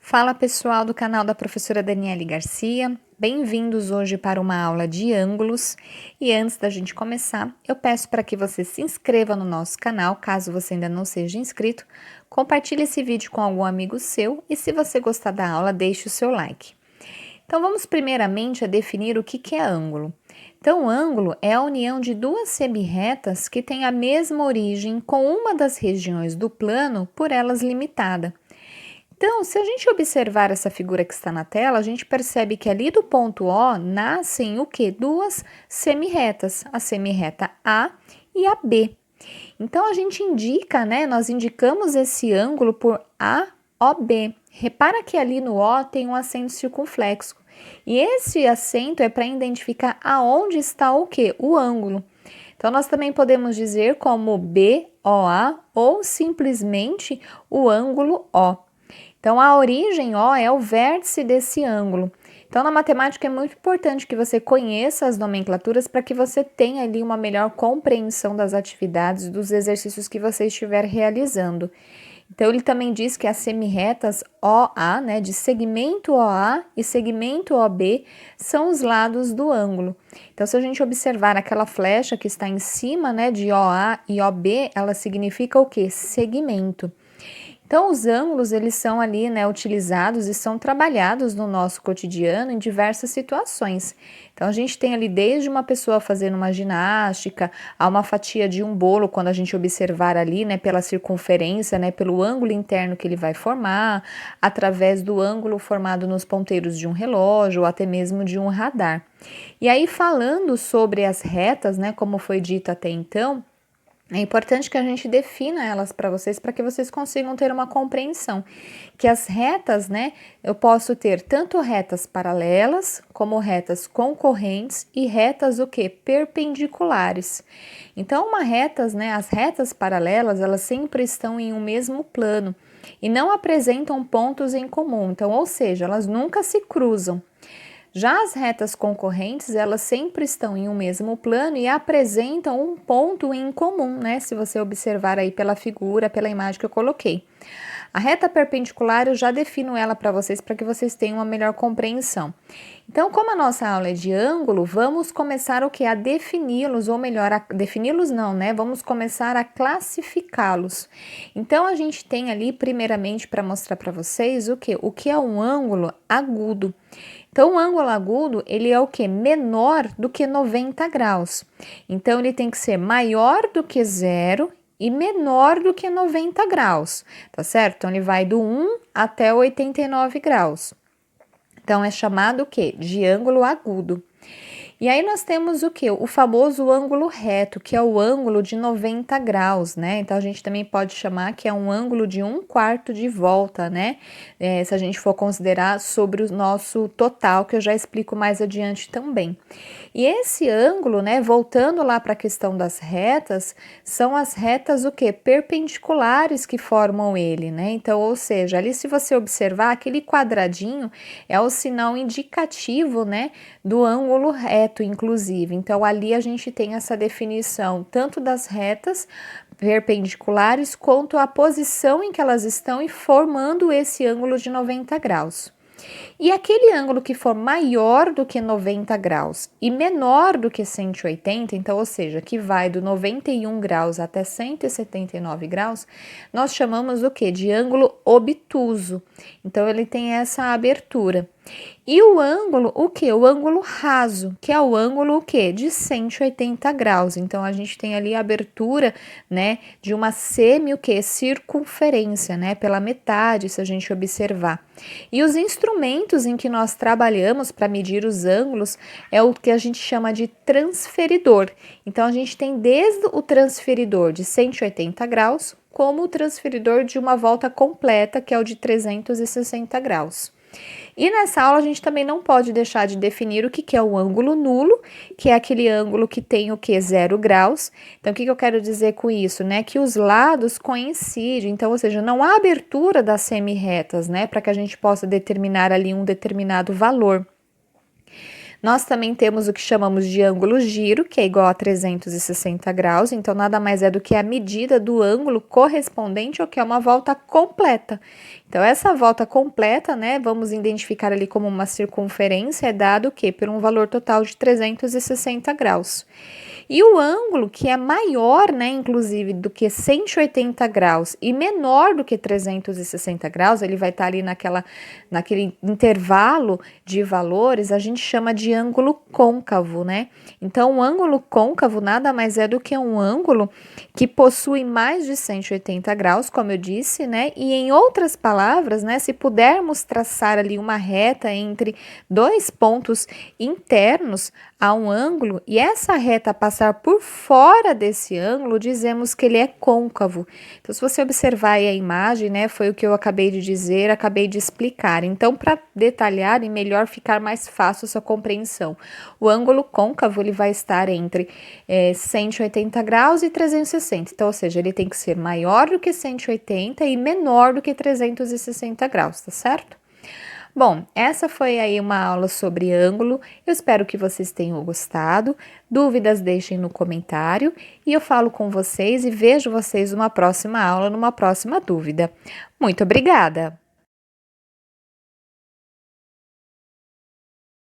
Fala pessoal do canal da professora Daniele Garcia, bem-vindos hoje para uma aula de ângulos. E antes da gente começar, eu peço para que você se inscreva no nosso canal, caso você ainda não seja inscrito, compartilhe esse vídeo com algum amigo seu e se você gostar da aula, deixe o seu like. Então vamos primeiramente a definir o que é ângulo. Então, ângulo é a união de duas semirretas que têm a mesma origem com uma das regiões do plano por elas limitada. Então, se a gente observar essa figura que está na tela, a gente percebe que ali do ponto O nascem o quê? Duas semirretas, a semirreta A e a B. Então, a gente indica, nós indicamos esse ângulo por AOB. Repara que ali no O tem um acento circunflexo. E esse acento é para identificar aonde está o quê? O ângulo. Então, nós também podemos dizer como BOA ou simplesmente o ângulo O. Então, a origem O é o vértice desse ângulo. Então, na matemática é muito importante que você conheça as nomenclaturas para que você tenha ali uma melhor compreensão das atividades, dos exercícios que você estiver realizando. Então, ele também diz que as semirretas OA, de segmento OA e segmento OB, são os lados do ângulo. Então, se a gente observar aquela flecha que está em cima, de OA e OB, ela significa o quê? Segmento. Então, os ângulos, eles são ali, utilizados e são trabalhados no nosso cotidiano em diversas situações. Então, a gente tem ali desde uma pessoa fazendo uma ginástica, a uma fatia de um bolo, quando a gente observar ali, pela circunferência, pelo ângulo interno que ele vai formar, através do ângulo formado nos ponteiros de um relógio, ou até mesmo de um radar. E aí, falando sobre as retas, como foi dito até então, é importante que a gente defina elas para que vocês consigam ter uma compreensão. Que as retas, eu posso ter tanto retas paralelas, como retas concorrentes e retas o quê? Perpendiculares. Então, as retas paralelas, elas sempre estão em um mesmo plano e não apresentam pontos em comum. Então, ou seja, elas nunca se cruzam. Já as retas concorrentes, elas sempre estão em um mesmo plano e apresentam um ponto em comum, se você observar aí pela figura, pela imagem que eu coloquei. A reta perpendicular, eu já defino ela para que vocês tenham uma melhor compreensão. Então, como a nossa aula é de ângulo, vamos começar o que? A defini-los, ou melhor, defini-los não, vamos começar a classificá-los. Então, a gente tem ali, primeiramente, para mostrar para vocês o que? O que é um ângulo agudo. Então, o ângulo agudo, ele é o que? Menor do que 90 graus. Então, ele tem que ser maior do que zero e menor do que 90 graus, tá certo? Então, ele vai do 1 até 89 graus. Então, é chamado o quê? De ângulo agudo. E aí nós temos o que? O famoso ângulo reto, que é o ângulo de 90 graus, Então, a gente também pode chamar que é um ângulo de 1/4 de volta, se a gente for considerar sobre o nosso total, que eu já explico mais adiante também. E esse ângulo, voltando lá para a questão das retas, são as retas o quê? Perpendiculares que formam ele, Então, ou seja, ali se você observar, aquele quadradinho é o sinal indicativo, do ângulo reto, inclusive. Então, ali a gente tem essa definição tanto das retas perpendiculares quanto a posição em que elas estão e formando esse ângulo de 90 graus. E aquele ângulo que for maior do que 90 graus e menor do que 180, então, ou seja, que vai do 91 graus até 179 graus, nós chamamos o que? De ângulo obtuso. Então, ele tem essa abertura. E o ângulo, o que? O ângulo raso, que é o ângulo o quê? De 180 graus. Então, a gente tem ali a abertura, de uma o quê? Circunferência, pela metade, se a gente observar. E os instrumentos em que nós trabalhamos para medir os ângulos é o que a gente chama de transferidor. Então, a gente tem desde o transferidor de 180 graus, como o transferidor de uma volta completa, que é o de 360 graus. E nessa aula a gente também não pode deixar de definir o que é o ângulo nulo, que é aquele ângulo que tem o que? 0 graus. Então, o que eu quero dizer com isso? Que os lados coincidem, então, ou seja, não há abertura das semirretas, para que a gente possa determinar ali um determinado valor. Nós também temos o que chamamos de ângulo giro, que é igual a 360 graus, então nada mais é do que a medida do ângulo correspondente ao que é uma volta completa. Então, essa volta completa, né, vamos identificar ali como uma circunferência, é dado o quê? Por um valor total de 360 graus. E o ângulo que é maior, né, inclusive, do que 180 graus e menor do que 360 graus, ele vai estar ali naquele intervalo de valores, a gente chama de ângulo côncavo, né? Então, o ângulo côncavo nada mais é do que um ângulo que possui mais de 180 graus, como eu disse, né? E em outras palavras, né, se pudermos traçar ali uma reta entre dois pontos internos a um ângulo e essa reta passar por fora desse ângulo, dizemos que ele é côncavo. Então, se você observar aí a imagem, né, foi o que eu acabei de dizer, acabei de explicar. Então, para detalhar e melhor ficar mais fácil a sua compreensão, o ângulo côncavo ele vai estar entre 180 graus e 360. Então, ou seja, ele tem que ser maior do que 180 e menor do que 360 graus, tá certo? Bom, essa foi aí uma aula sobre ângulo. Eu espero que vocês tenham gostado. Dúvidas deixem no comentário e eu falo com vocês e vejo vocês numa próxima aula, numa próxima dúvida. Muito obrigada!